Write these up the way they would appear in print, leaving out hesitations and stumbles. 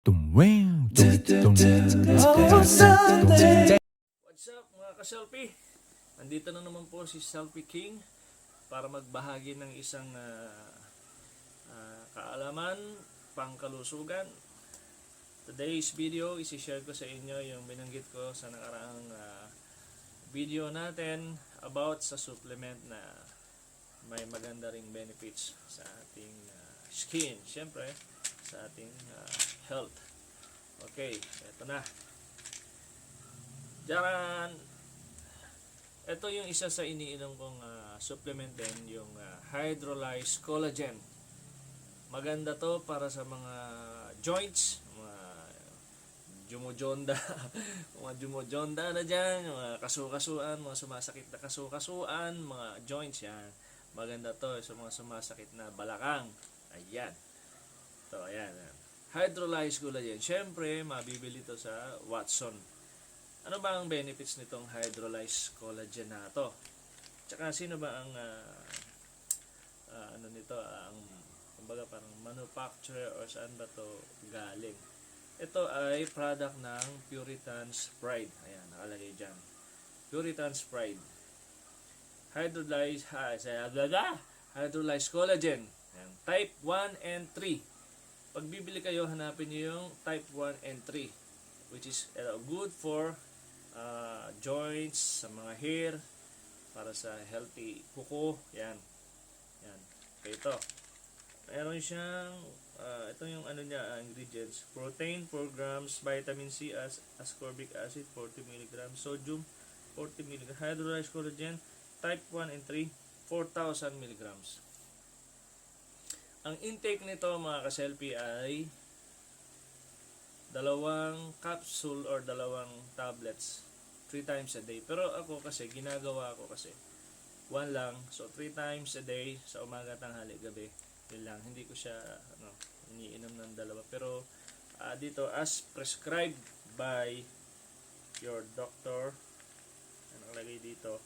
What's up mga ka-selfie? Nandito na naman po si Selfie King para magbahagi ng isang kaalaman, pangkalusugan. Today's video, isi-share ko sa inyo yung binanggit ko sa nakaraang video natin about sa supplement na may maganda ring benefits sa ating skin, syempre sa ating health. Okay, eto na. Diyan, ito yung isa sa iniinom kong supplement din, yung hydrolyzed collagen. Maganda to para sa mga joints, mga jumujonda, mga jumujonda na dyan, mga kasukasuan, mga sumasakit na kasukasuan, mga joints yan. Maganda to sa mga sumasakit na balakang. Ayan. So, ayan. Hydrolyzed collagen. Syempre, mabibili to sa Watson. Ano ba ang benefits nitong hydrolyzed collagen na to? Tsaka sino ba ang ano nito, ang kumbaga parang manufacturer or saan ba to galing? Ito ay product ng Puritan's Pride. Ayan, nakalagay dyan. Puritan's Pride. Hydrolyzed collagen. Ayan, type 1 and 3. Pag bibili kayo, hanapin niyo yung type 1 and 3, which is good for joints, sa mga hair, para sa healthy kuko. Yan. Yan. Okay, ito. Meron siyang ito yung ano niya, ingredients. Protein 4 grams, vitamin C, ascorbic acid 40 mg, sodium 40 mg, hydrolyzed collagen type 1 and 3 4,000 mg. Ang intake nito mga ka-selfie ay 2 capsule or 2 tablets 3 times a day. Pero ako kasi, ginagawa ko kasi 1 lang. So 3 times a day, sa umaga, tanghali, gabi. Yun lang. Hindi ko siya iniinom ng 2. Pero dito, as prescribed by your doctor. Ano lagay dito?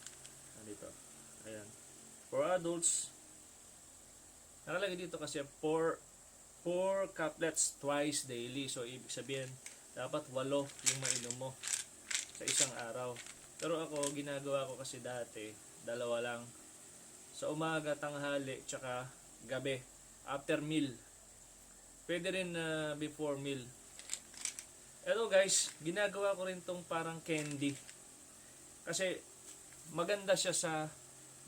Dito. Ayan. For adults, nakalagay dito kasi 4 caplets twice daily. So, ibig sabihin, dapat 8 yung mainom mo sa isang araw. Pero ako, ginagawa ko kasi dati, 2 lang. Sa umaga, tanghali, tsaka gabi. After meal. Pwede rin before meal. Eto guys, ginagawa ko rin tong parang candy. Kasi, maganda siya sa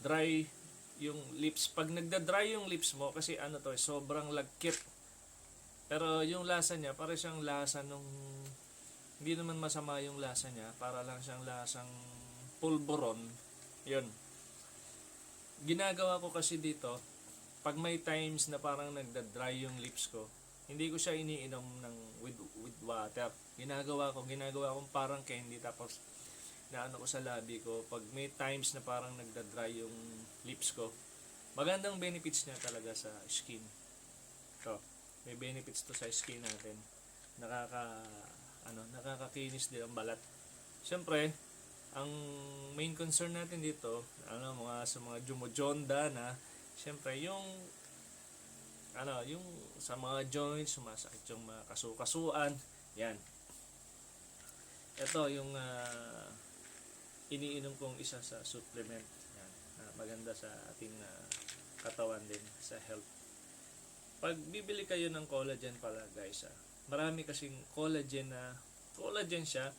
dry yung lips. Pag nagda-dry yung lips mo, kasi ano to, sobrang lagkit. Pero yung lasa niya, para siyang lasa nung, hindi naman masama yung lasa niya, para lang siyang lasang pulburon. Yun. Ginagawa ko kasi dito, pag may times na parang nagda-dry yung lips ko, hindi ko siya iniinom with water. Ginagawa kong parang candy, tapos naano ko sa labi ko. Pag may times na parang nagda-dry yung lips ko, magandang benefits niya talaga sa skin. So, may benefits to sa skin natin. Nakakakinis din ang balat. Siyempre, ang main concern natin dito, sa mga jumujonda na, siyempre, yung sa mga joints, sumasakit yung mga kasukasuan, yan. Ito yung iniinom kong isa sa supplement. Yan, maganda sa ating katawan din, sa health. Pag bibili kayo ng collagen pala guys, marami kasing collagen siya,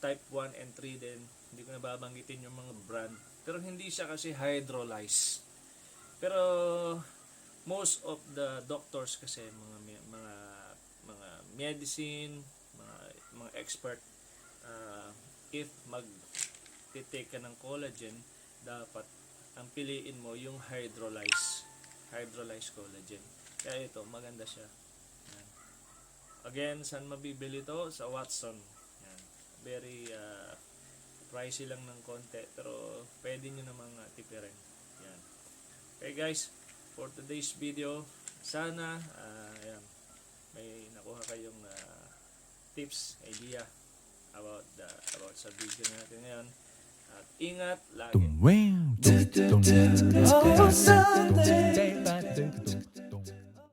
type 1 and 3 din. Hindi ko na babanggitin yung mga brand. Pero hindi siya kasi hydrolyzed. Pero most of the doctors kasi, mga medicine, mga expert, if mag-take ka ng collagen, dapat ang piliin mo yung hydrolyzed collagen. Kaya ito, maganda siya. Yan. Again, saan mabibili to? Sa Watson. Yan. Very pricey lang ng konti, pero pwede nyo namang tipirin. Yan. Okay guys, for today's video, sana may nakuha kayong tips, idea about sa video natin ngayon. At ingat lagi.